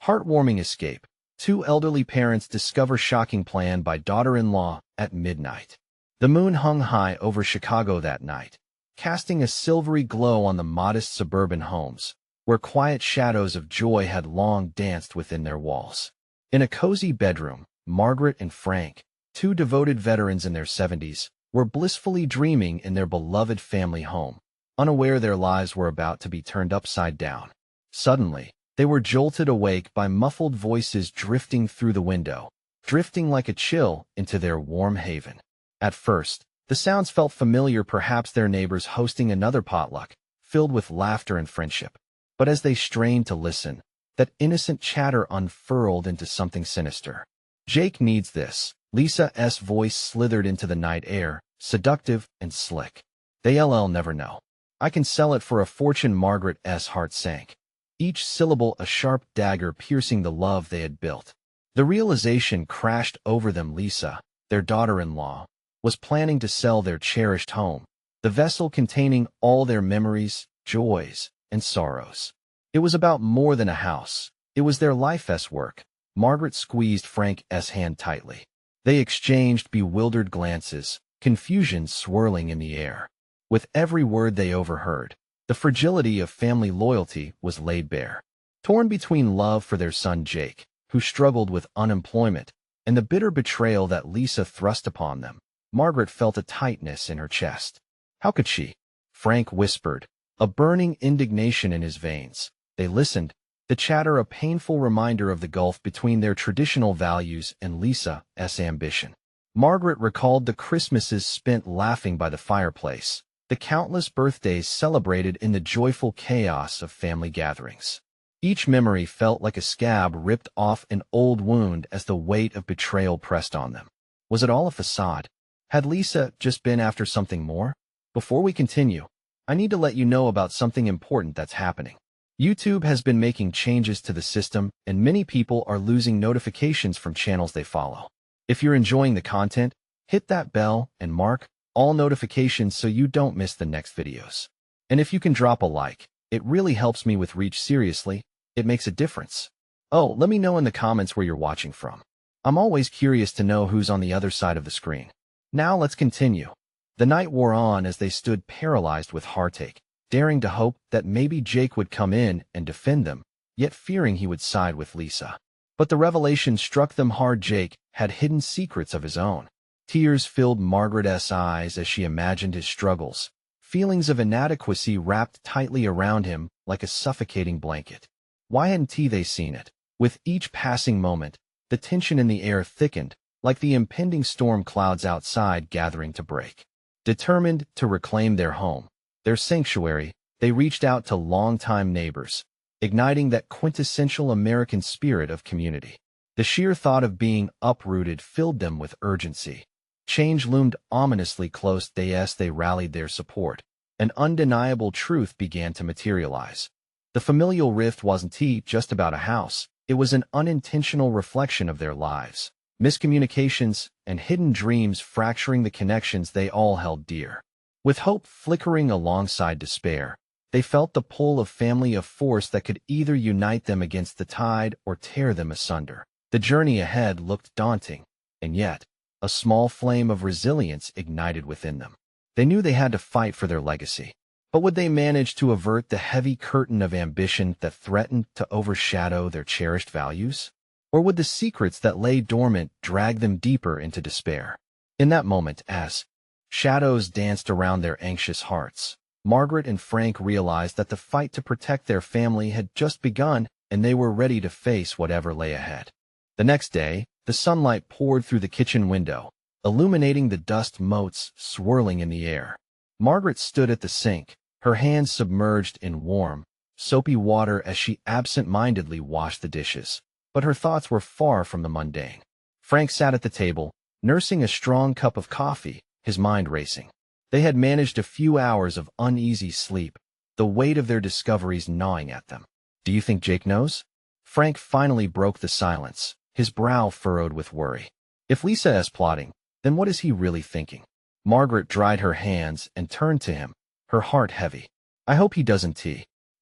Heartwarming escape. Two elderly parents discover shocking plan by daughter-in-law at midnight. The moon hung high over Chicago that night, casting a silvery glow on the modest suburban homes, where quiet shadows of joy had long danced within their walls. In a cozy bedroom, Margaret and Frank, two devoted veterans in their 70s, were blissfully dreaming in their beloved family home, unaware their lives were about to be turned upside down. Suddenly, they were jolted awake by muffled voices drifting through the window, drifting like a chill into their warm haven. At first, the sounds felt familiar, perhaps their neighbors hosting another potluck, filled with laughter and friendship. But as they strained to listen, that innocent chatter unfurled into something sinister. "Jake needs this." Lisa's voice slithered into the night air, seductive and slick. "They'll never know. I can sell it for a fortune." Margaret's heart sank, each syllable a sharp dagger piercing the love they had built. The realization crashed over them. Lisa, their daughter-in-law, was planning to sell their cherished home, the vessel containing all their memories, joys, and sorrows. It was about more than a house. It was their life's work. Margaret squeezed Frank's hand tightly. They exchanged bewildered glances, confusion swirling in the air. With every word they overheard, the fragility of family loyalty was laid bare. Torn between love for their son Jake, who struggled with unemployment, and the bitter betrayal that Lisa thrust upon them, Margaret felt a tightness in her chest. How could she? Frank whispered, a burning indignation in his veins. They listened, the chatter a painful reminder of the gulf between their traditional values and Lisa's ambition. Margaret recalled the Christmases spent laughing by the fireplace, the countless birthdays celebrated in the joyful chaos of family gatherings. Each memory felt like a scab ripped off an old wound as the weight of betrayal pressed on them. Was it all a facade? Had Lisa just been after something more? Before we continue, I need to let you know about something important that's happening. YouTube has been making changes to the system, and many people are losing notifications from channels they follow. If you're enjoying the content, hit that bell and mark all notifications so you don't miss the next videos. And if you can drop a like, it really helps me with reach. Seriously, it makes a difference. Oh, let me know in the comments where you're watching from. I'm always curious to know who's on the other side of the screen. Now let's continue. The night wore on as they stood paralyzed with heartache, daring to hope that maybe Jake would come in and defend them, yet fearing he would side with Lisa. But the revelation struck them hard. Jake had hidden secrets of his own. Tears filled Margaret's eyes as she imagined his struggles, feelings of inadequacy wrapped tightly around him like a suffocating blanket. Why hadn't they seen it? With each passing moment, the tension in the air thickened, like the impending storm clouds outside gathering to break. Determined to reclaim their home, their sanctuary, they reached out to longtime neighbors, igniting that quintessential American spirit of community. The sheer thought of being uprooted filled them with urgency. Change loomed ominously close. They rallied their support. An undeniable truth began to materialize. The familial rift wasn't just about a house. It was an unintentional reflection of their lives. Miscommunications and hidden dreams fracturing the connections they all held dear. With hope flickering alongside despair, they felt the pull of family, a force that could either unite them against the tide or tear them asunder. The journey ahead looked daunting, and yet, a small flame of resilience ignited within them. They knew they had to fight for their legacy. But would they manage to avert the heavy curtain of ambition that threatened to overshadow their cherished values? Or would the secrets that lay dormant drag them deeper into despair? In that moment, as shadows danced around their anxious hearts, Margaret and Frank realized that the fight to protect their family had just begun, and they were ready to face whatever lay ahead. The next day, the sunlight poured through the kitchen window, illuminating the dust motes swirling in the air. Margaret stood at the sink, her hands submerged in warm, soapy water as she absent-mindedly washed the dishes. But her thoughts were far from the mundane. Frank sat at the table, nursing a strong cup of coffee, his mind racing. They had managed a few hours of uneasy sleep, the weight of their discoveries gnawing at them. "Do you think Jake knows?" Frank finally broke the silence, his brow furrowed with worry. "If Lisa is plotting, then what is he really thinking?" Margaret dried her hands and turned to him, her heart heavy. "I hope he doesn't.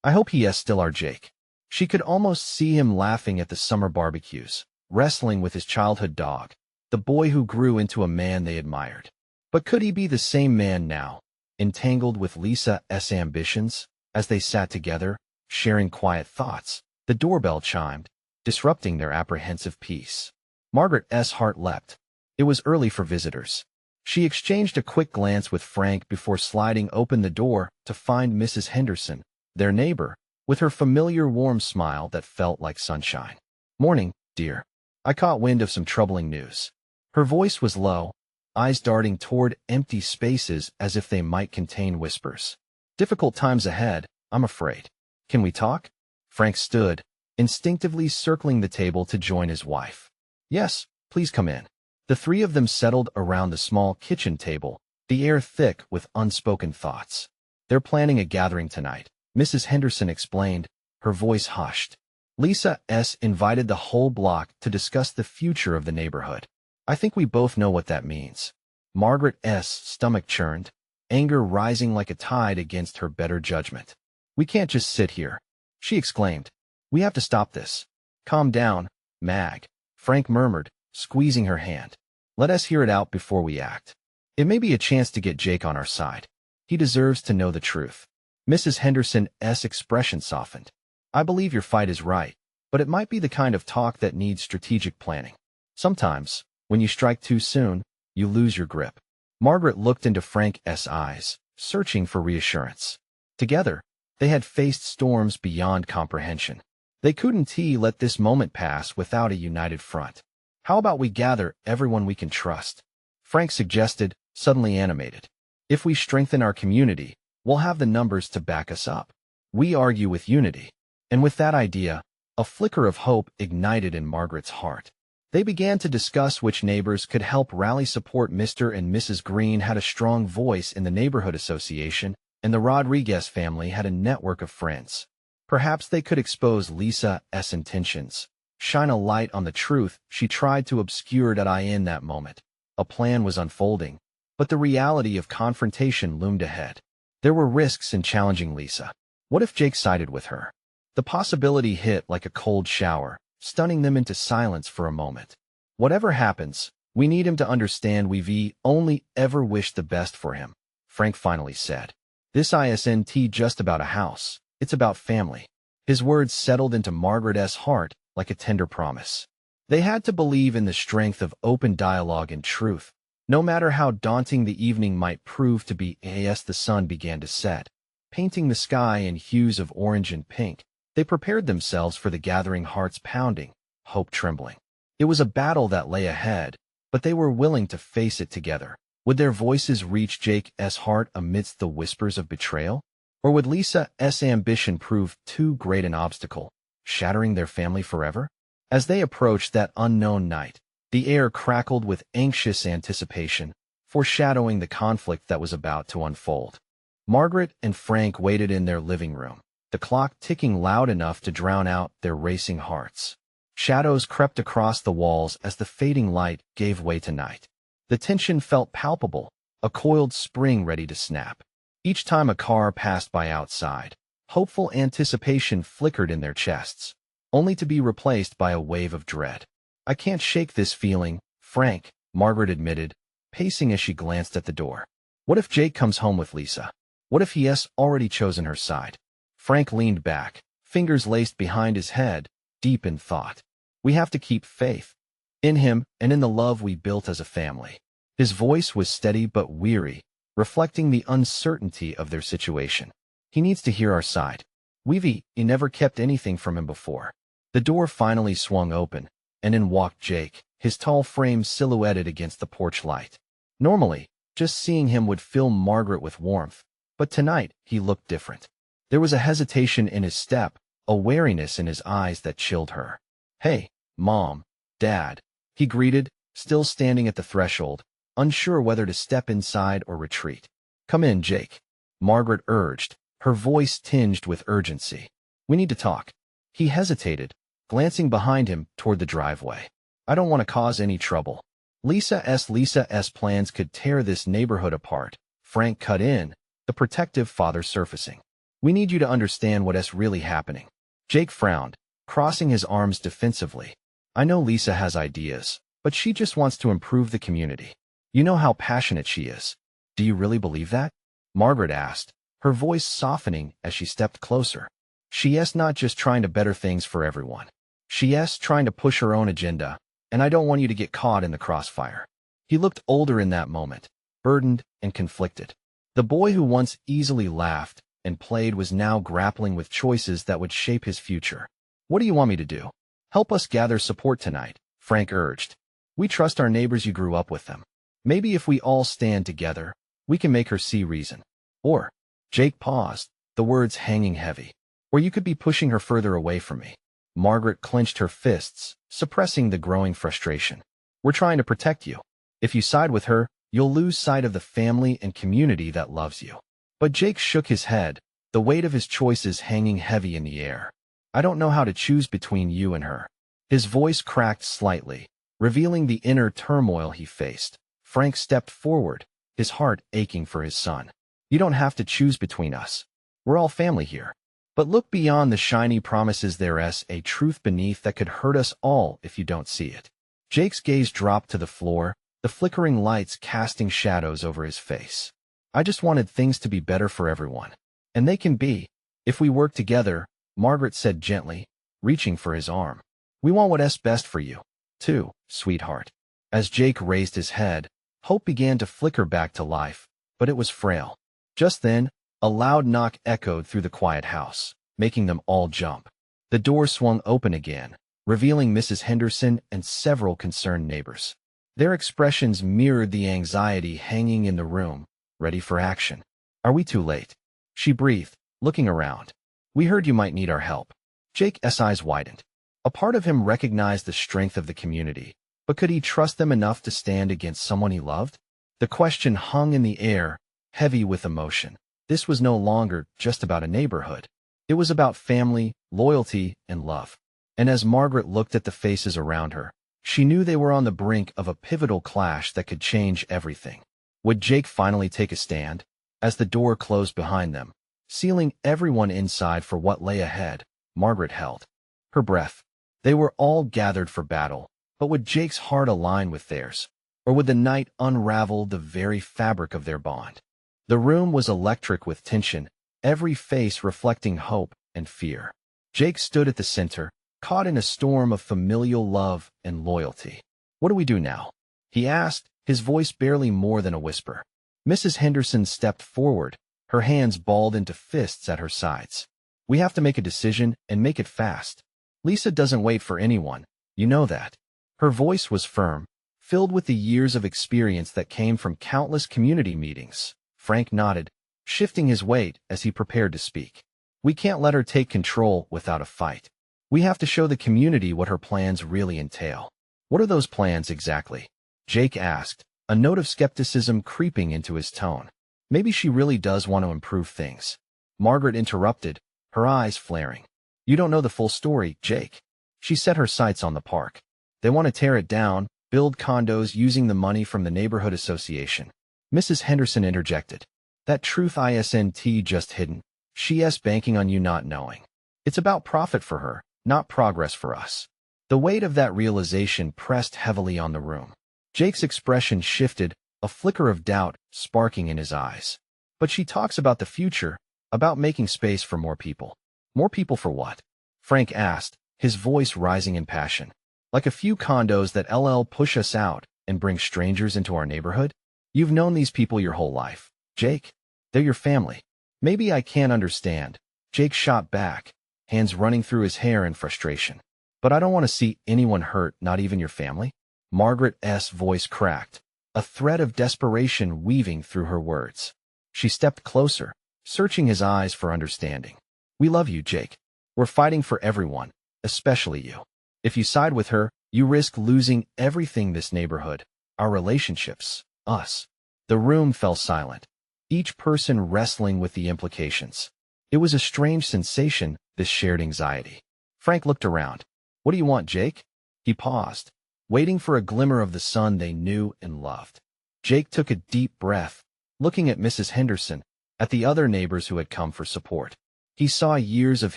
I hope he is still our Jake." She could almost see him laughing at the summer barbecues, wrestling with his childhood dog, the boy who grew into a man they admired. But could he be the same man now, entangled with Lisa's ambitions? As they sat together, sharing quiet thoughts, the doorbell chimed, disrupting their apprehensive peace. Margaret's heart leapt. It was early for visitors. She exchanged a quick glance with Frank before sliding open the door to find Mrs. Henderson, their neighbor, with her familiar warm smile that felt like sunshine. "Morning, dear. I caught wind of some troubling news." Her voice was low, eyes darting toward empty spaces as if they might contain whispers. "Difficult times ahead, I'm afraid. Can we talk?" Frank stood, instinctively circling the table to join his wife. "Yes, please come in." The three of them settled around the small kitchen table, the air thick with unspoken thoughts. "They're planning a gathering tonight," Mrs. Henderson explained, her voice hushed. "Lisa's invited the whole block to discuss the future of the neighborhood. I think we both know what that means." Margaret's stomach churned, anger rising like a tide against her better judgment. "We can't just sit here," she exclaimed. "We have to stop this." "Calm down, Mag," Frank murmured, squeezing her hand. "Let us hear it out before we act. It may be a chance to get Jake on our side. He deserves to know the truth." Mrs. Henderson's expression softened. "I believe your fight is right, but it might be the kind of talk that needs strategic planning. Sometimes, when you strike too soon, you lose your grip." Margaret looked into Frank's eyes, searching for reassurance. Together, they had faced storms beyond comprehension. They couldn't let this moment pass without a united front. "How about we gather everyone we can trust?" Frank suggested, suddenly animated. "If we strengthen our community, we'll have the numbers to back us up. We argue with unity." And with that idea, a flicker of hope ignited in Margaret's heart. They began to discuss which neighbors could help rally support. Mr. and Mrs. Green had a strong voice in the neighborhood association, and the Rodriguez family had a network of friends. Perhaps they could expose Lisa's intentions, shine a light on the truth she tried to obscure. In that moment, a plan was unfolding, but the reality of confrontation loomed ahead. There were risks in challenging Lisa. What if Jake sided with her? The possibility hit like a cold shower, stunning them into silence for a moment. "Whatever happens, we need him to understand we've only ever wished the best for him," Frank finally said. "This isn't just about a house, it's about family." His words settled into Margaret's heart like a tender promise. They had to believe in the strength of open dialogue and truth, no matter how daunting the evening might prove to be. As the sun began to set, painting the sky in hues of orange and pink, they prepared themselves for the gathering, hearts pounding, hope trembling. It was a battle that lay ahead, but they were willing to face it together. Would their voices reach Jake's heart amidst the whispers of betrayal? Or would Lisa's ambition prove too great an obstacle, shattering their family forever? As they approached that unknown night, the air crackled with anxious anticipation, foreshadowing the conflict that was about to unfold. Margaret and Frank waited in their living room, the clock ticking loud enough to drown out their racing hearts. Shadows crept across the walls as the fading light gave way to night. The tension felt palpable, a coiled spring ready to snap. Each time a car passed by outside, hopeful anticipation flickered in their chests, only to be replaced by a wave of dread. "I can't shake this feeling, Frank," Margaret admitted, pacing as she glanced at the door. "What if Jake comes home with Lisa? What if he has already chosen her side?" Frank leaned back, fingers laced behind his head, deep in thought. "We have to keep faith in him and in the love we built as a family." His voice was steady but weary, reflecting the uncertainty of their situation. "He needs to hear our side. We've never kept anything from him before." The door finally swung open, and in walked Jake, his tall frame silhouetted against the porch light. Normally, just seeing him would fill Margaret with warmth, but tonight he looked different. There was a hesitation in his step, a wariness in his eyes that chilled her. "Hey, Mom, Dad," he greeted, still standing at the threshold, unsure whether to step inside or retreat. "Come in, Jake," Margaret urged, her voice tinged with urgency. "We need to talk." He hesitated, glancing behind him toward the driveway. "I don't want to cause any trouble." Lisa's plans could tear this neighborhood apart, Frank cut in, the protective father surfacing. "We need you to understand what's really happening." Jake frowned, crossing his arms defensively. I know Lisa has ideas, but she just wants to improve the community. You know how passionate she is. Do you really believe that? Margaret asked, her voice softening as she stepped closer. She's not just trying to better things for everyone. She's trying to push her own agenda, and I don't want you to get caught in the crossfire. He looked older in that moment, burdened and conflicted. The boy who once easily laughed and played was now grappling with choices that would shape his future. What do you want me to do? Help us gather support tonight, Frank urged. We trust our neighbors, you grew up with them. Maybe if we all stand together, we can make her see reason. Or, Jake paused, the words hanging heavy. Or you could be pushing her further away from me. Margaret clenched her fists, suppressing the growing frustration. We're trying to protect you. If you side with her, you'll lose sight of the family and community that loves you. But Jake shook his head, the weight of his choices hanging heavy in the air. I don't know how to choose between you and her. His voice cracked slightly, revealing the inner turmoil he faced. Frank stepped forward, his heart aching for his son. You don't have to choose between us. We're all family here. But look beyond the shiny promises. There's a truth beneath that could hurt us all if you don't see it. Jake's gaze dropped to the floor, the flickering lights casting shadows over his face. I just wanted things to be better for everyone. And they can be, if we work together, Margaret said gently, reaching for his arm. We want what's best for you, too, sweetheart. As Jake raised his head, hope began to flicker back to life, but it was frail. Just then, a loud knock echoed through the quiet house, making them all jump. The door swung open again, revealing Mrs. Henderson and several concerned neighbors. Their expressions mirrored the anxiety hanging in the room, ready for action. Are we too late? She breathed, looking around. We heard you might need our help. Jake's eyes widened. A part of him recognized the strength of the community, but could he trust them enough to stand against someone he loved? The question hung in the air, heavy with emotion. This was no longer just about a neighborhood. It was about family, loyalty, and love. And as Margaret looked at the faces around her, she knew they were on the brink of a pivotal clash that could change everything. Would Jake finally take a stand? As the door closed behind them, sealing everyone inside for what lay ahead, Margaret held her breath. They were all gathered for battle, but would Jake's heart align with theirs? Or would the night unravel the very fabric of their bond? The room was electric with tension, every face reflecting hope and fear. Jake stood at the center, caught in a storm of familial love and loyalty. What do we do now? He asked, his voice barely more than a whisper. Mrs. Henderson stepped forward, her hands balled into fists at her sides. We have to make a decision and make it fast. Lisa doesn't wait for anyone, you know that. Her voice was firm, filled with the years of experience that came from countless community meetings. Frank nodded, shifting his weight as he prepared to speak. We can't let her take control without a fight. We have to show the community what her plans really entail. What are those plans exactly? Jake asked, a note of skepticism creeping into his tone. Maybe she really does want to improve things. Margaret interrupted, her eyes flaring. You don't know the full story, Jake. She set her sights on the park. They want to tear it down, build condos using the money from the neighborhood association. Mrs. Henderson interjected. That truth isn't just hidden. She's banking on you not knowing. It's about profit for her, not progress for us. The weight of that realization pressed heavily on the room. Jake's expression shifted, a flicker of doubt sparking in his eyes. But she talks about the future, about making space for more people. More people for what? Frank asked, his voice rising in passion. Like a few condos that push us out and bring strangers into our neighborhood? You've known these people your whole life, Jake. They're your family. Maybe I can't understand. Jake shot back, hands running through his hair in frustration. But I don't want to see anyone hurt, not even your family. Margaret's voice cracked, a thread of desperation weaving through her words. She stepped closer, searching his eyes for understanding. We love you, Jake. We're fighting for everyone, especially you. If you side with her, you risk losing everything: this neighborhood, our relationships, us. The room fell silent, each person wrestling with the implications. It was a strange sensation, this shared anxiety. Frank looked around. What do you want, Jake? He paused, waiting for a glimmer of the sun they knew and loved. Jake took a deep breath, looking at Mrs. Henderson, at the other neighbors who had come for support. He saw years of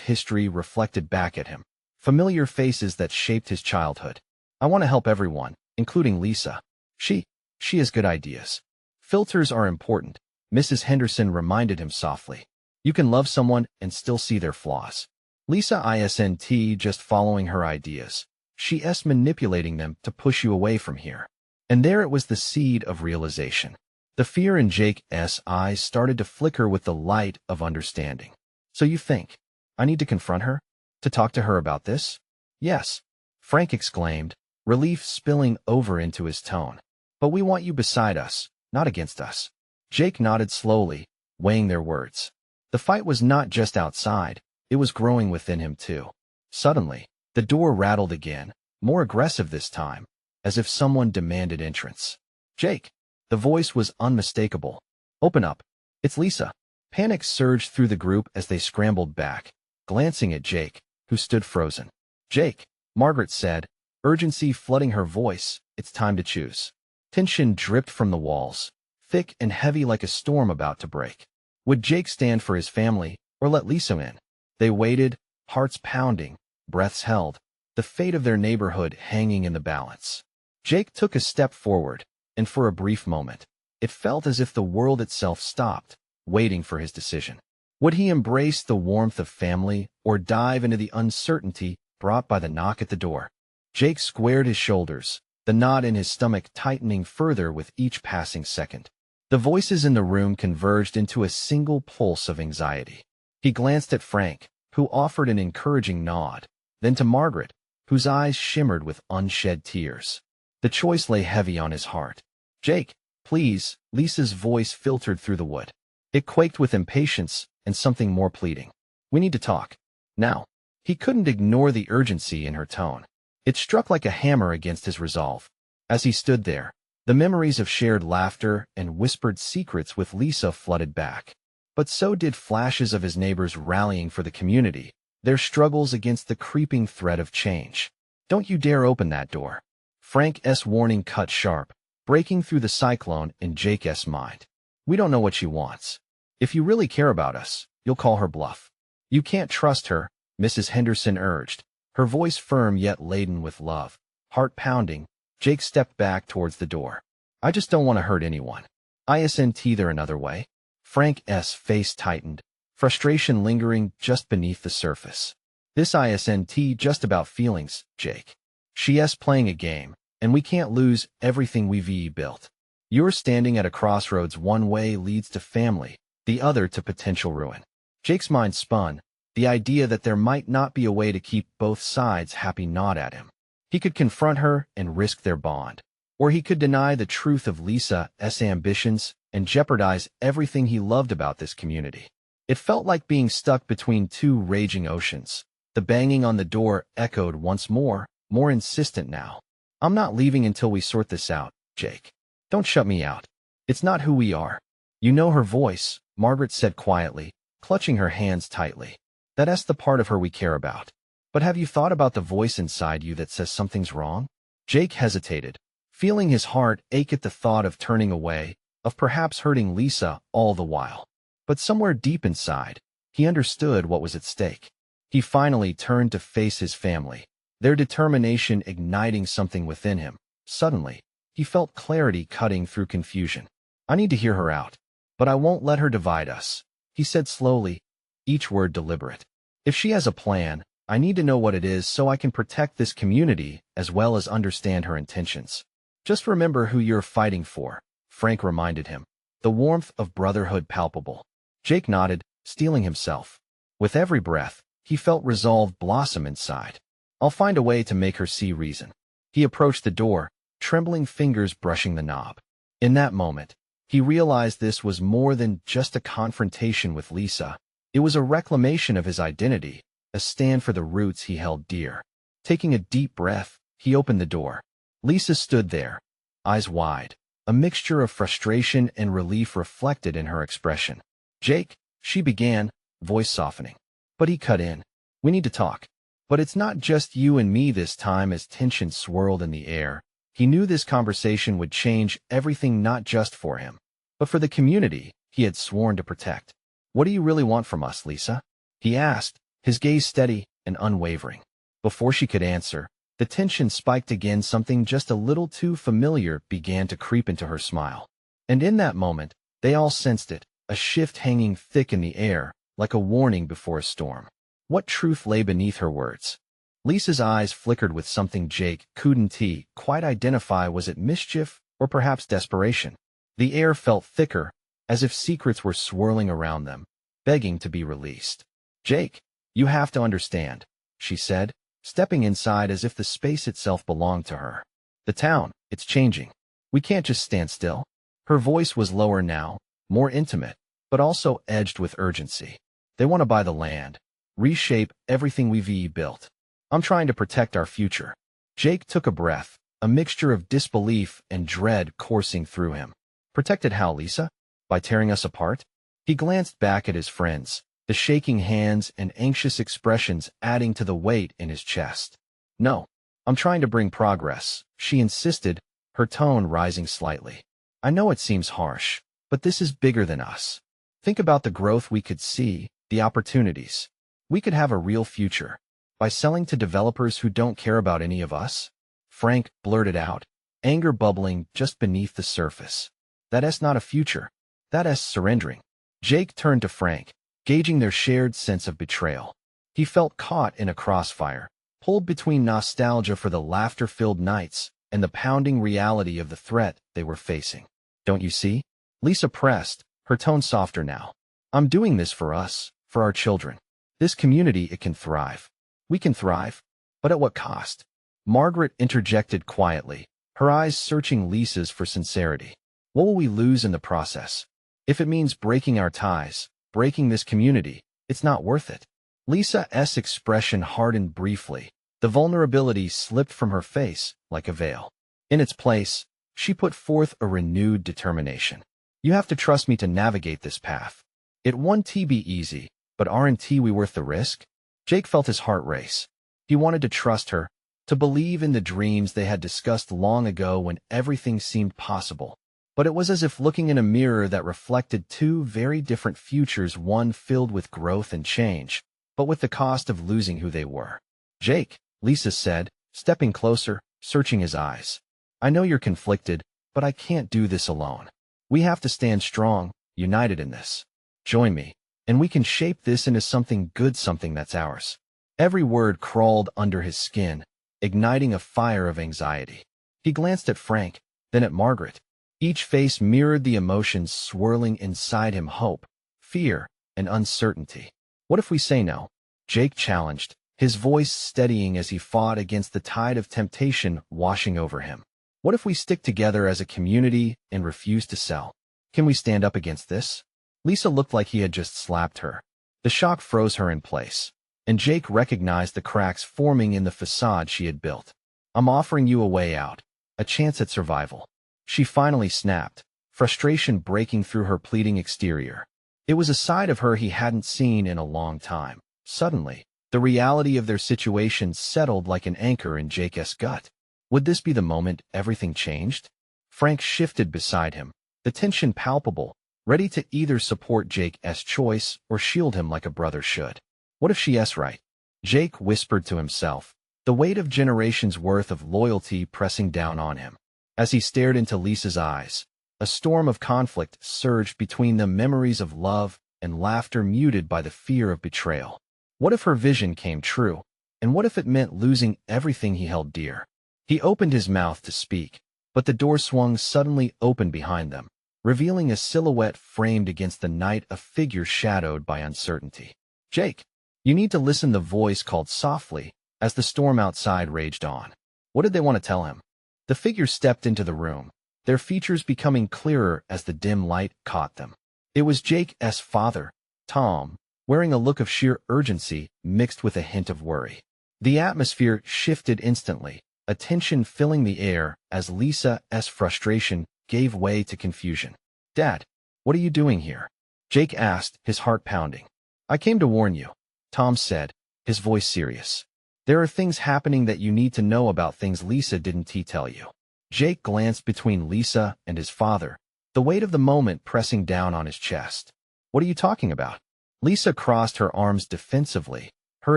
history reflected back at him, familiar faces that shaped his childhood. I want to help everyone, including Lisa. She has good ideas. Filters are important, Mrs. Henderson reminded him softly. You can love someone and still see their flaws. Lisa isn't just following her ideas. She's manipulating them to push you away from here. And there it was, the seed of realization. The fear in Jake's eyes started to flicker with the light of understanding. So you think I need to confront her? To talk to her about this? Yes, Frank exclaimed, relief spilling over into his tone. But we want you beside us, not against us. Jake nodded slowly, weighing their words. The fight was not just outside, it was growing within him too. Suddenly, the door rattled again, more aggressive this time, as if someone demanded entrance. Jake! The voice was unmistakable. Open up. It's Lisa. Panic surged through the group as they scrambled back, glancing at Jake, who stood frozen. Jake, Margaret said, urgency flooding her voice, it's time to choose. Tension dripped from the walls, thick and heavy like a storm about to break. Would Jake stand for his family, or let Lisa in? They waited, hearts pounding, breaths held, the fate of their neighborhood hanging in the balance. Jake took a step forward, and for a brief moment, it felt as if the world itself stopped, waiting for his decision. Would he embrace the warmth of family, or dive into the uncertainty brought by the knock at the door? Jake squared his shoulders, the knot in his stomach tightening further with each passing second. The voices in the room converged into a single pulse of anxiety. He glanced at Frank, who offered an encouraging nod, then to Margaret, whose eyes shimmered with unshed tears. The choice lay heavy on his heart. Jake, please, Lisa's voice filtered through the wood. It quaked with impatience and something more pleading. We need to talk. Now. He couldn't ignore the urgency in her tone. It struck like a hammer against his resolve. As he stood there, the memories of shared laughter and whispered secrets with Lisa flooded back. But so did flashes of his neighbors rallying for the community, their struggles against the creeping threat of change. Don't you dare open that door. Frank's warning cut sharp, breaking through the cyclone in Jake's mind. We don't know what she wants. If you really care about us, you'll call her bluff. You can't trust her, Mrs. Henderson urged, her voice firm yet laden with love. Heart pounding, Jake stepped back towards the door. I just don't want to hurt anyone. Isn't there another way? Frank's face tightened, frustration lingering just beneath the surface. This isn't just about feelings, Jake. She's playing a game, and we can't lose everything we've built. You're standing at a crossroads. One way leads to family, the other to potential ruin. Jake's mind spun, the idea that there might not be a way to keep both sides happy gnawed at him. He could confront her and risk their bond, or he could deny the truth of Lisa's ambitions and jeopardize everything he loved about this community. It felt like being stuck between two raging oceans. The banging on the door echoed once more insistent now. I'm not leaving until we sort this out, Jake. Don't shut me out. It's not who we are. You know her voice, Margaret said quietly, clutching her hands tightly. That's the part of her we care about. But have you thought about the voice inside you that says something's wrong? Jake hesitated, feeling his heart ache at the thought of turning away, of perhaps hurting Lisa all the while. But somewhere deep inside, he understood what was at stake. He finally turned to face his family, their determination igniting something within him. Suddenly, he felt clarity cutting through confusion. I need to hear her out, but I won't let her divide us, he said slowly, each word deliberate. If she has a plan, I need to know what it is so I can protect this community as well as understand her intentions. Just remember who you're fighting for, Frank reminded him, the warmth of brotherhood palpable. Jake nodded, steeling himself. With every breath, he felt resolve blossom inside. I'll find a way to make her see reason. He approached the door, trembling fingers brushing the knob. In that moment, he realized this was more than just a confrontation with Lisa. It was a reclamation of his identity, a stand for the roots he held dear. Taking a deep breath, he opened the door. Lisa stood there, eyes wide, a mixture of frustration and relief reflected in her expression. Jake, she began, voice softening. But he cut in. We need to talk. But it's not just you and me this time. As tension swirled in the air, he knew this conversation would change everything, not just for him, but for the community he had sworn to protect. What do you really want from us, Lisa? he asked, his gaze steady and unwavering. Before she could answer, the tension spiked again. Something just a little too familiar began to creep into her smile. And in that moment, they all sensed it, a shift hanging thick in the air, like a warning before a storm. What truth lay beneath her words? Lisa's eyes flickered with something Jake couldn't quite identify. Was it mischief or perhaps desperation? The air felt thicker, as if secrets were swirling around them, begging to be released. Jake, you have to understand, she said, stepping inside as if the space itself belonged to her. The town, it's changing. We can't just stand still. Her voice was lower now, more intimate, but also edged with urgency. They want to buy the land, reshape everything we've built. I'm trying to protect our future. Jake took a breath, a mixture of disbelief and dread coursing through him. Protected how, Lisa? By tearing us apart? He glanced back at his friends, the shaking hands and anxious expressions adding to the weight in his chest. No, I'm trying to bring progress, she insisted, her tone rising slightly. I know it seems harsh, but this is bigger than us. Think about the growth we could see, the opportunities. We could have a real future. By selling to developers who don't care about any of us? Frank blurted out, anger bubbling just beneath the surface. That's not a future. That's surrendering. Jake turned to Frank, gauging their shared sense of betrayal. He felt caught in a crossfire, pulled between nostalgia for the laughter-filled nights and the pounding reality of the threat they were facing. Don't you see? Lisa pressed, her tone softer now. I'm doing this for us, for our children. This community, it can thrive. We can thrive, but at what cost? Margaret interjected quietly, her eyes searching Lisa's for sincerity. What will we lose in the process? If it means breaking our ties, breaking this community, it's not worth it. Lisa's expression hardened briefly. The vulnerability slipped from her face like a veil. In its place, she put forth a renewed determination. You have to trust me to navigate this path. It won't be easy, but aren't we worth the risk? Jake felt his heart race. He wanted to trust her, to believe in the dreams they had discussed long ago when everything seemed possible. But it was as if looking in a mirror that reflected two very different futures, one filled with growth and change, but with the cost of losing who they were. Jake, Lisa said, stepping closer, searching his eyes. I know you're conflicted, but I can't do this alone. We have to stand strong, united in this. Join me, and we can shape this into something good, something that's ours. Every word crawled under his skin, igniting a fire of anxiety. He glanced at Frank, then at Margaret. Each face mirrored the emotions swirling inside him: hope, fear, and uncertainty. What if we say no? Jake challenged, his voice steadying as he fought against the tide of temptation washing over him. What if we stick together as a community and refuse to sell? Can we stand up against this? Lisa looked like he had just slapped her. The shock froze her in place, and Jake recognized the cracks forming in the facade she had built. I'm offering you a way out, a chance at survival. She finally snapped, frustration breaking through her pleading exterior. It was a side of her he hadn't seen in a long time. Suddenly, the reality of their situation settled like an anchor in Jake's gut. Would this be the moment everything changed? Frank shifted beside him, the tension palpable, ready to either support Jake's choice or shield him like a brother should. What if she's right? Jake whispered to himself, the weight of generations' worth of loyalty pressing down on him. As he stared into Lisa's eyes, a storm of conflict surged between them, memories of love and laughter muted by the fear of betrayal. What if her vision came true? And what if it meant losing everything he held dear? He opened his mouth to speak, but the door swung suddenly open behind them, revealing a silhouette framed against the night, a figure shadowed by uncertainty. Jake, you need to listen, the voice called softly as the storm outside raged on. What did they want to tell him? The figure stepped into the room, their features becoming clearer as the dim light caught them. It was Jake's father, Tom, wearing a look of sheer urgency mixed with a hint of worry. The atmosphere shifted instantly, a tension filling the air as Lisa's frustration gave way to confusion. Dad, what are you doing here? Jake asked, his heart pounding. I came to warn you, Tom said, his voice serious. There are things happening that you need to know about, things Lisa didn't tell you. Jake glanced between Lisa and his father, the weight of the moment pressing down on his chest. What are you talking about? Lisa crossed her arms defensively, her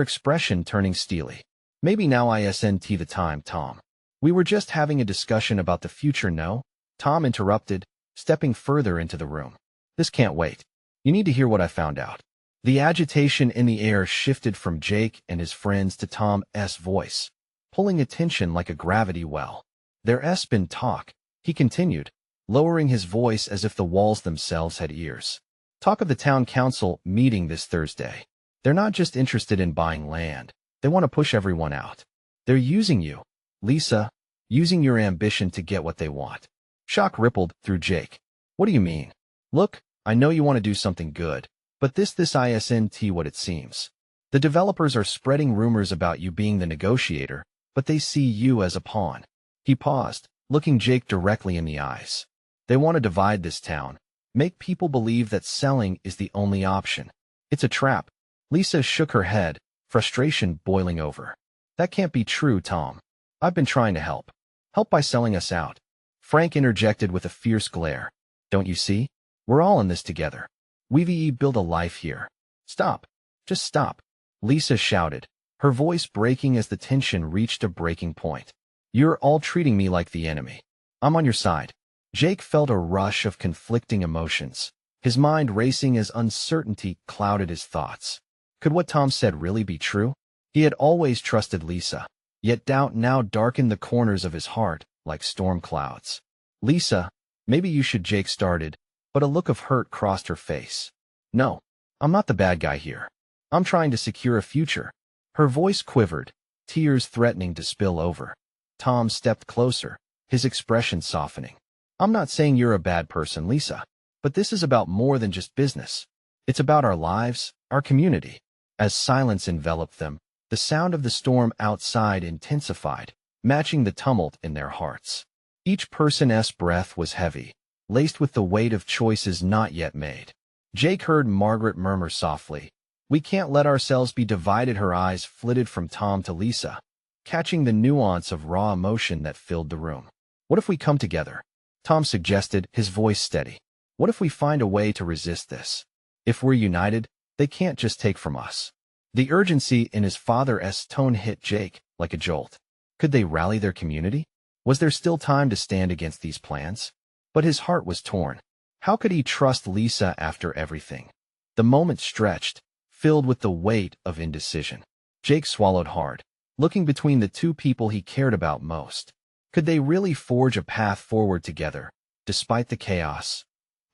expression turning steely. Maybe now isn't the time, Tom. We were just having a discussion about the future, no? Tom interrupted, stepping further into the room. This can't wait. You need to hear what I found out. The agitation in the air shifted from Jake and his friends to Tom's voice, pulling attention like a gravity well. There's been talk, he continued, lowering his voice as if the walls themselves had ears. Talk of the town council meeting this Thursday. They're not just interested in buying land. They want to push everyone out. They're using you, Lisa, using your ambition to get what they want. Shock rippled through Jake. What do you mean? Look, I know you want to do something good, but this isn't what it seems. The developers are spreading rumors about you being the negotiator, but they see you as a pawn. He paused, looking Jake directly in the eyes. They want to divide this town, make people believe that selling is the only option. It's a trap. Lisa shook her head, frustration boiling over. That can't be true, Tom. I've been trying to help. Help by selling us out. Frank interjected with a fierce glare. Don't you see? We're all in this together. We've built a life here. Stop. Just stop. Lisa shouted, her voice breaking as the tension reached a breaking point. You're all treating me like the enemy. I'm on your side. Jake felt a rush of conflicting emotions, his mind racing as uncertainty clouded his thoughts. Could what Tom said really be true? He had always trusted Lisa, yet doubt now darkened the corners of his heart like storm clouds. Lisa, maybe you should, Jake started, but a look of hurt crossed her face. No, I'm not the bad guy here. I'm trying to secure a future. Her voice quivered, tears threatening to spill over. Tom stepped closer, his expression softening. I'm not saying you're a bad person, Lisa, but this is about more than just business. It's about our lives, our community. As silence enveloped them, the sound of the storm outside intensified, matching the tumult in their hearts. Each person's breath was heavy, laced with the weight of choices not yet made. Jake heard Margaret murmur softly, "We can't let ourselves be divided." Her eyes flitted from Tom to Lisa, catching the nuance of raw emotion that filled the room. "What if we come together?" Tom suggested, his voice steady. "What if we find a way to resist this? If we're united, they can't just take from us." The urgency in his father's tone hit Jake like a jolt. Could they rally their community? Was there still time to stand against these plans? But his heart was torn. How could he trust Lisa after everything? The moment stretched, filled with the weight of indecision. Jake swallowed hard, looking between the two people he cared about most. Could they really forge a path forward together, despite the chaos?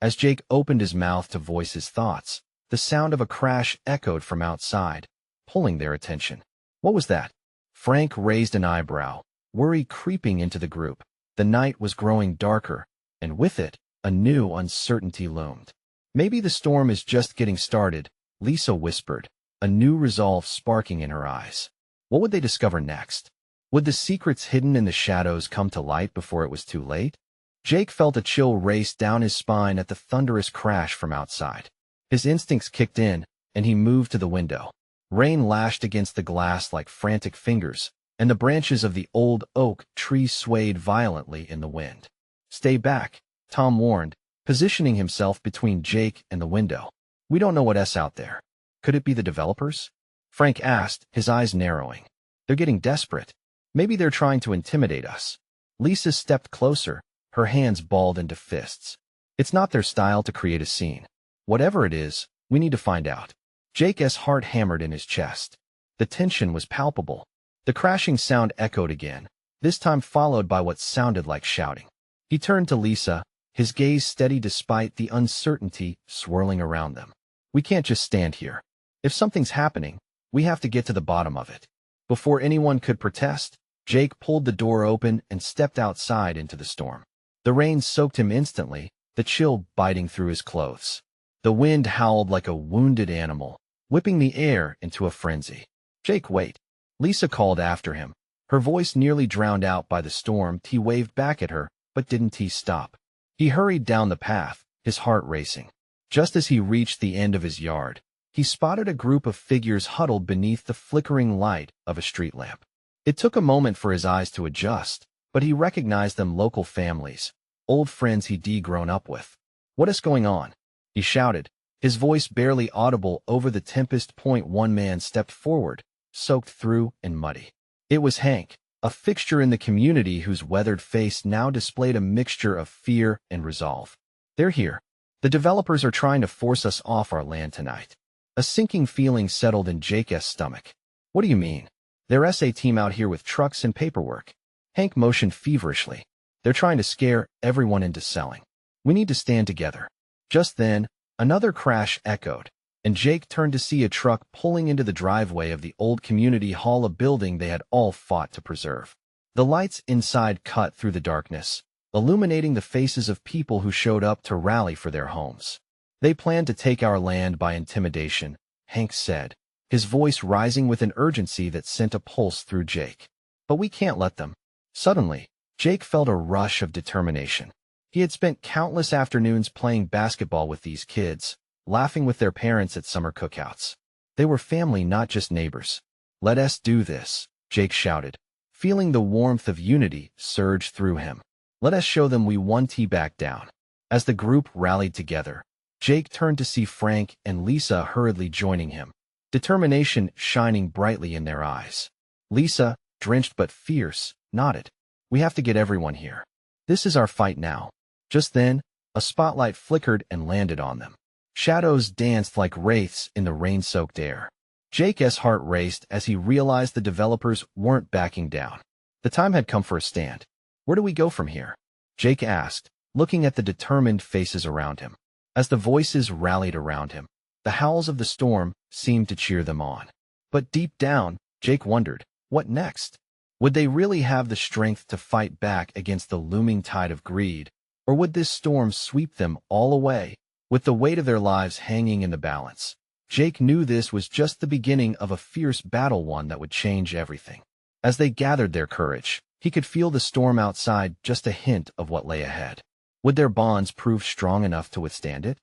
As Jake opened his mouth to voice his thoughts, the sound of a crash echoed from outside, pulling their attention. What was that? Frank raised an eyebrow, worry creeping into the group. The night was growing darker, and with it, a new uncertainty loomed. Maybe the storm is just getting started, Lisa whispered, a new resolve sparking in her eyes. What would they discover next? Would the secrets hidden in the shadows come to light before it was too late? Jake felt a chill race down his spine at the thunderous crash from outside. His instincts kicked in, and he moved to the window. Rain lashed against the glass like frantic fingers, and the branches of the old oak tree swayed violently in the wind. "Stay back," Tom warned, positioning himself between Jake and the window. "We don't know what's out there." "Could it be the developers?" Frank asked, his eyes narrowing. "They're getting desperate. Maybe they're trying to intimidate us." Lisa stepped closer, her hands balled into fists. "It's not their style to create a scene. Whatever it is, we need to find out." Jake's heart hammered in his chest. The tension was palpable. The crashing sound echoed again, this time followed by what sounded like shouting. He turned to Lisa, his gaze steady despite the uncertainty swirling around them. "We can't just stand here. If something's happening, we have to get to the bottom of it." Before anyone could protest, Jake pulled the door open and stepped outside into the storm. The rain soaked him instantly, the chill biting through his clothes. The wind howled like a wounded animal, whipping the air into a frenzy. "Jake, wait." Lisa called after him, her voice nearly drowned out by the storm. He waved back at her, but didn't stop. He hurried down the path, his heart racing. Just as he reached the end of his yard, he spotted a group of figures huddled beneath the flickering light of a street lamp. It took a moment for his eyes to adjust, but he recognized them: local families, old friends he'd grown up with. "What is going on?" he shouted, His voice barely audible over the tempest. One man stepped forward, soaked through and muddy. It was Hank, a fixture in the community whose weathered face now displayed a mixture of fear and resolve. They're here. The developers are trying to force us off our land tonight. A sinking feeling settled in Jake's stomach. What do you mean? There's a team out here with trucks and paperwork. Hank motioned feverishly. They're trying to scare everyone into selling. We need to stand together. Just then, another crash echoed, and Jake turned to see a truck pulling into the driveway of the old community hall, a building they had all fought to preserve. The lights inside cut through the darkness, illuminating the faces of people who showed up to rally for their homes. They planned to take our land by intimidation, Hank said, his voice rising with an urgency that sent a pulse through Jake. But we can't let them. Suddenly, Jake felt a rush of determination. He had spent countless afternoons playing basketball with these kids, laughing with their parents at summer cookouts. They were family, not just neighbors. Let us do this, Jake shouted, feeling the warmth of unity surge through him. Let us show them we won't back down. As the group rallied together, Jake turned to see Frank and Lisa hurriedly joining him, determination shining brightly in their eyes. Lisa, drenched but fierce, nodded. We have to get everyone here. This is our fight now. Just then, a spotlight flickered and landed on them. Shadows danced like wraiths in the rain-soaked air. Jake's heart raced as he realized the developers weren't backing down. The time had come for a stand. Where do we go from here? Jake asked, looking at the determined faces around him. As the voices rallied around him, the howls of the storm seemed to cheer them on. But deep down, Jake wondered, what next? Would they really have the strength to fight back against the looming tide of greed, or would this storm sweep them all away, with the weight of their lives hanging in the balance? Jake knew this was just the beginning of a fierce battle, one that would change everything. As they gathered their courage, he could feel the storm outside, just a hint of what lay ahead. Would their bonds prove strong enough to withstand it?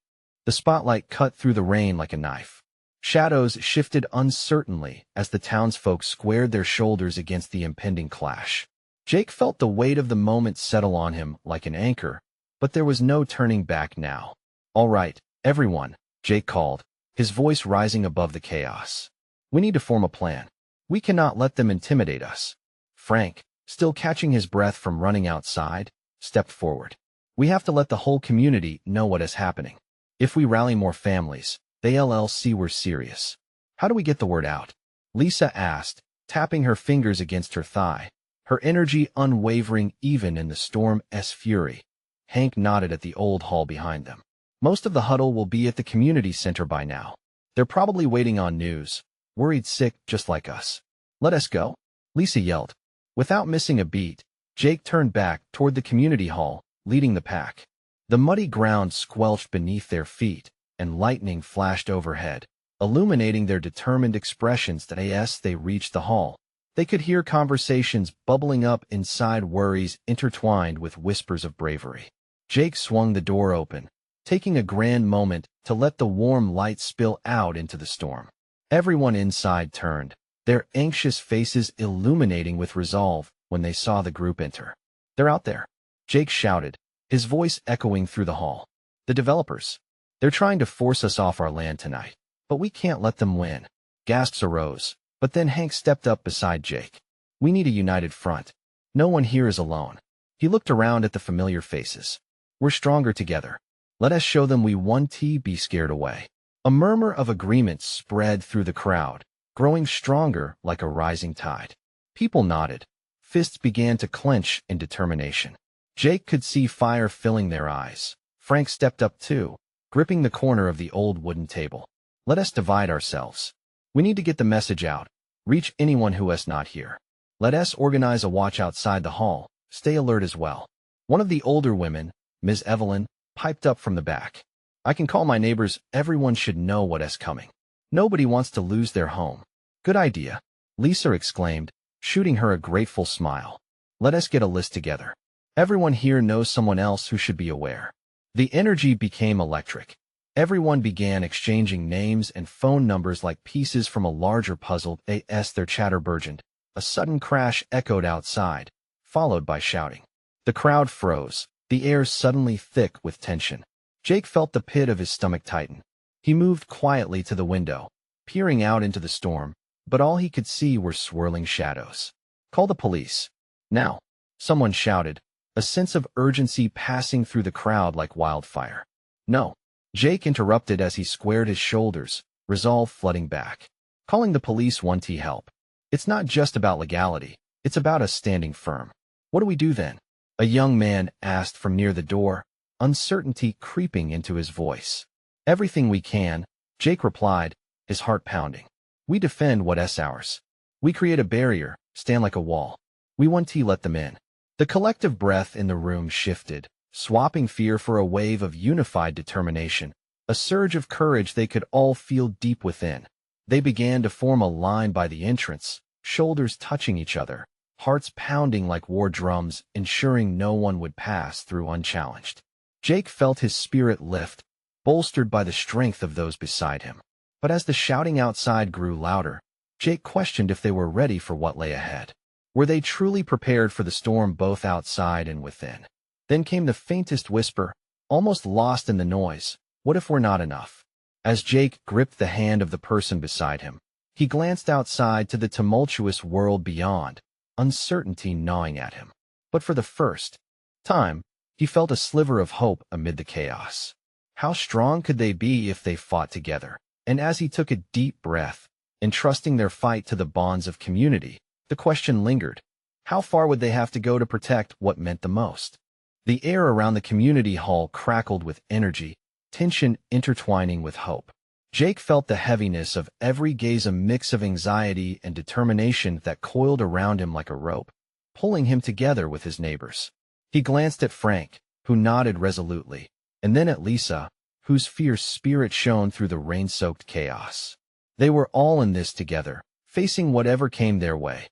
The spotlight cut through the rain like a knife. Shadows shifted uncertainly as the townsfolk squared their shoulders against the impending clash. Jake felt the weight of the moment settle on him like an anchor, but there was no turning back now. All right, everyone, Jake called, his voice rising above the chaos. We need to form a plan. We cannot let them intimidate us. Frank, still catching his breath from running outside, stepped forward. We have to let the whole community know what is happening. If we rally more families, they'll see we're serious. How do we get the word out? Lisa asked, tapping her fingers against her thigh, her energy unwavering even in the storm's fury. Hank nodded at the old hall behind them. Most of the huddle will be at the community center by now. They're probably waiting on news, worried sick just like us. Let us go, Lisa yelled. Without missing a beat, Jake turned back toward the community hall, leading the pack. The muddy ground squelched beneath their feet, and lightning flashed overhead, illuminating their determined expressions. As they reached the hall, they could hear conversations bubbling up inside, worries intertwined with whispers of bravery. Jake swung the door open, taking a grand moment to let the warm light spill out into the storm. Everyone inside turned, their anxious faces illuminating with resolve when they saw the group enter. They're out there, Jake shouted, his voice echoing through the hall. The developers. They're trying to force us off our land tonight, but we can't let them win. Gasps arose, but then Hank stepped up beside Jake. We need a united front. No one here is alone. He looked around at the familiar faces. We're stronger together. Let us show them we won't be scared away. A murmur of agreement spread through the crowd, growing stronger like a rising tide. People nodded. Fists began to clench in determination. Jake could see fire filling their eyes. Frank stepped up too, gripping the corner of the old wooden table. Let us divide ourselves. We need to get the message out. Reach anyone who is not here. Let us organize a watch outside the hall. Stay alert as well. One of the older women, Ms. Evelyn, piped up from the back. I can call my neighbors. Everyone should know what is coming. Nobody wants to lose their home. Good idea, Lisa exclaimed, shooting her a grateful smile. Let us get a list together. Everyone here knows someone else who should be aware. The energy became electric. Everyone began exchanging names and phone numbers like pieces from a larger puzzle. Their chatter burgeoned. A sudden crash echoed outside, followed by shouting. The crowd froze, the air suddenly thick with tension. Jake felt the pit of his stomach tighten. He moved quietly to the window, peering out into the storm, but all he could see were swirling shadows. "Call the police. Now," someone shouted, a sense of urgency passing through the crowd like wildfire. "No," Jake interrupted as he squared his shoulders, resolve flooding back. "Calling the police won't help. It's not just about legality, it's about us standing firm." "What do we do then?" a young man asked from near the door, uncertainty creeping into his voice. "Everything we can," Jake replied, his heart pounding. "We defend what's ours. We create a barrier, stand like a wall. We won't let them in." The collective breath in the room shifted, swapping fear for a wave of unified determination, a surge of courage they could all feel deep within. They began to form a line by the entrance, shoulders touching each other, hearts pounding like war drums, ensuring no one would pass through unchallenged. Jake felt his spirit lift, bolstered by the strength of those beside him. But as the shouting outside grew louder, Jake questioned if they were ready for what lay ahead. Were they truly prepared for the storm both outside and within? Then came the faintest whisper, almost lost in the noise. "What if we're not enough?" As Jake gripped the hand of the person beside him, he glanced outside to the tumultuous world beyond, uncertainty gnawing at him. But for the first time, he felt a sliver of hope amid the chaos. How strong could they be if they fought together? And as he took a deep breath, entrusting their fight to the bonds of community, the question lingered. How far would they have to go to protect what meant the most? The air around the community hall crackled with energy, tension intertwining with hope. Jake felt the heaviness of every gaze, a mix of anxiety and determination that coiled around him like a rope, pulling him together with his neighbors. He glanced at Frank, who nodded resolutely, and then at Lisa, whose fierce spirit shone through the rain-soaked chaos. They were all in this together, facing whatever came their way.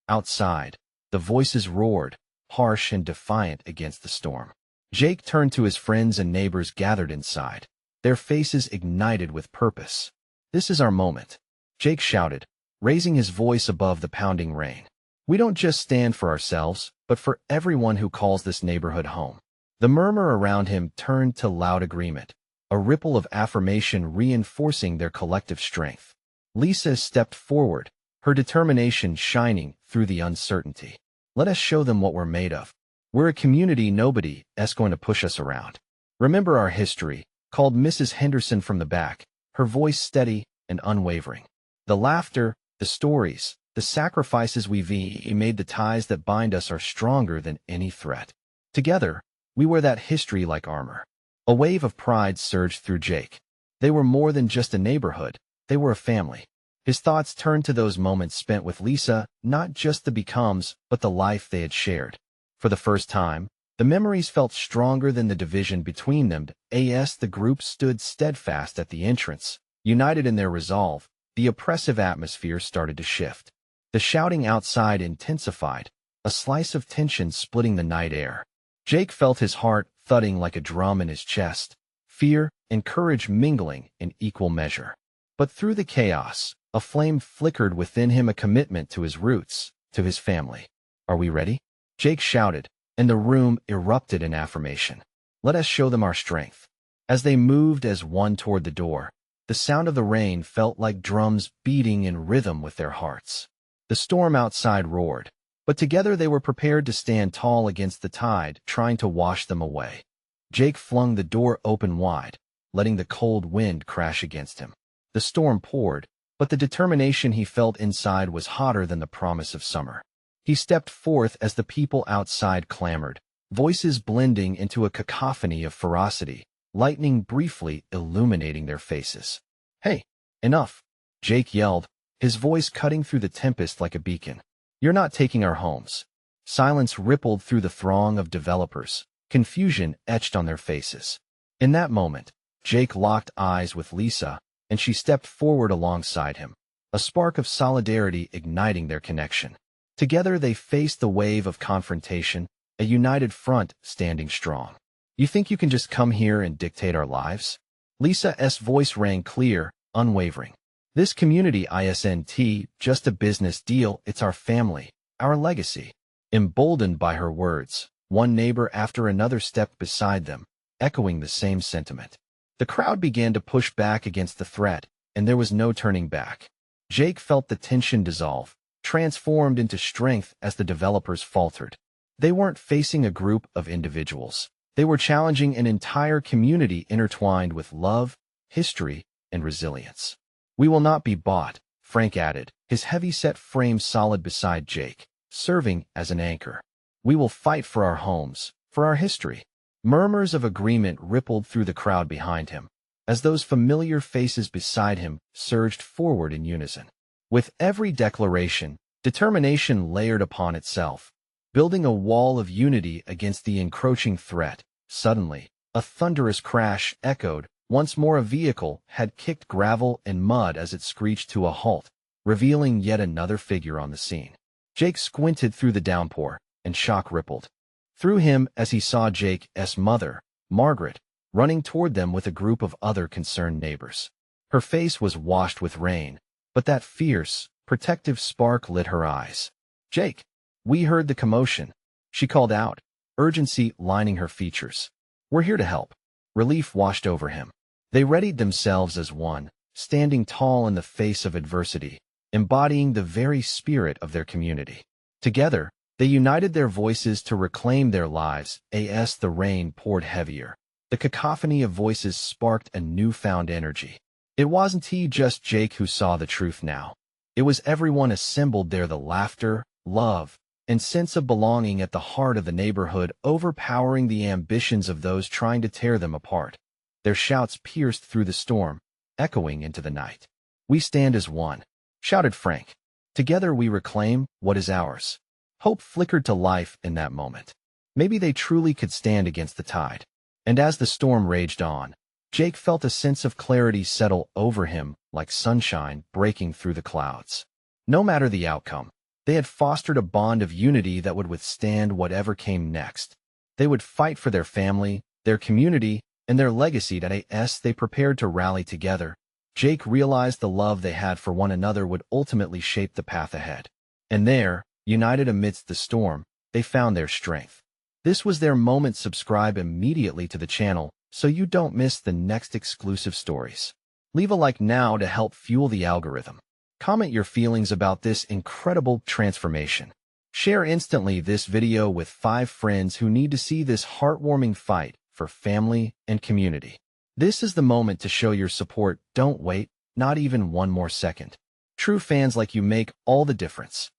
Outside, the voices roared, harsh and defiant against the storm. Jake turned to his friends and neighbors gathered inside, their faces ignited with purpose. "This is our moment," Jake shouted, raising his voice above the pounding rain. "We don't just stand for ourselves, but for everyone who calls this neighborhood home." The murmur around him turned to loud agreement, a ripple of affirmation reinforcing their collective strength. Lisa stepped forward, her determination shining through the uncertainty. "Let us show them what we're made of. We're a community nobody's going to push us around. Remember our history," called Mrs. Henderson from the back, her voice steady and unwavering. "The laughter, the stories, the sacrifices we've made, the ties that bind us are stronger than any threat. Together, we wear that history like armor." A wave of pride surged through Jake. They were more than just a neighborhood, they were a family. His thoughts turned to those moments spent with Lisa, not just the becomes, but the life they had shared. For the first time, the memories felt stronger than the division between them. As the group stood steadfast at the entrance, united in their resolve, the oppressive atmosphere started to shift. The shouting outside intensified, a slice of tension splitting the night air. Jake felt his heart thudding like a drum in his chest, fear and courage mingling in equal measure. But through the chaos, a flame flickered within him, a commitment to his roots, to his family. "Are we ready?" Jake shouted, and the room erupted in affirmation. "Let us show them our strength." As they moved as one toward the door, the sound of the rain felt like drums beating in rhythm with their hearts. The storm outside roared, but together they were prepared to stand tall against the tide, trying to wash them away. Jake flung the door open wide, letting the cold wind crash against him. The storm poured, but the determination he felt inside was hotter than the promise of summer. He stepped forth as the people outside clamored, voices blending into a cacophony of ferocity, lightning briefly illuminating their faces. "Hey, enough!" Jake yelled, his voice cutting through the tempest like a beacon. "You're not taking our homes." Silence rippled through the throng of developers, confusion etched on their faces. In that moment, Jake locked eyes with Lisa, and she stepped forward alongside him, a spark of solidarity igniting their connection. Together they faced the wave of confrontation, a united front standing strong. "You think you can just come here and dictate our lives?" Lisa's voice rang clear, unwavering. "This community isn't just a business deal, it's our family, our legacy." Emboldened by her words, one neighbor after another stepped beside them, echoing the same sentiment. The crowd began to push back against the threat, and there was no turning back. Jake felt the tension dissolve, transformed into strength as the developers faltered. They weren't facing a group of individuals. They were challenging an entire community intertwined with love, history, and resilience. "We will not be bought," Frank added, his heavy-set frame solid beside Jake, serving as an anchor. "We will fight for our homes, for our history." Murmurs of agreement rippled through the crowd behind him, as those familiar faces beside him surged forward in unison. With every declaration, determination layered upon itself, building a wall of unity against the encroaching threat. Suddenly, a thunderous crash echoed. Once more a vehicle had kicked gravel and mud as it screeched to a halt, revealing yet another figure on the scene. Jake squinted through the downpour, and shock rippled through him as he saw Jake's mother, Margaret, running toward them with a group of other concerned neighbors. Her face was washed with rain, but that fierce, protective spark lit her eyes. "Jake, we heard the commotion," she called out, urgency lining her features. "We're here to help." Relief washed over him. They readied themselves as one, standing tall in the face of adversity, embodying the very spirit of their community. Together, they united their voices to reclaim their lives. As the rain poured heavier, the cacophony of voices sparked a newfound energy. It wasn't just Jake who saw the truth now. It was everyone assembled there, the laughter, love, and sense of belonging at the heart of the neighborhood overpowering the ambitions of those trying to tear them apart. Their shouts pierced through the storm, echoing into the night. "We stand as one," shouted Frank. "Together we reclaim what is ours." Hope flickered to life in that moment. Maybe they truly could stand against the tide. And as the storm raged on, Jake felt a sense of clarity settle over him like sunshine breaking through the clouds. No matter the outcome, they had fostered a bond of unity that would withstand whatever came next. They would fight for their family, their community, and their legacy. As they prepared to rally together, Jake realized the love they had for one another would ultimately shape the path ahead. And there, united amidst the storm, they found their strength. This was their moment. Subscribe immediately to the channel so you don't miss the next exclusive stories. Leave a like now to help fuel the algorithm. Comment your feelings about this incredible transformation. Share instantly this video with 5 friends who need to see this heartwarming fight for family and community. This is the moment to show your support. Don't wait, not even one more second. True fans like you make all the difference.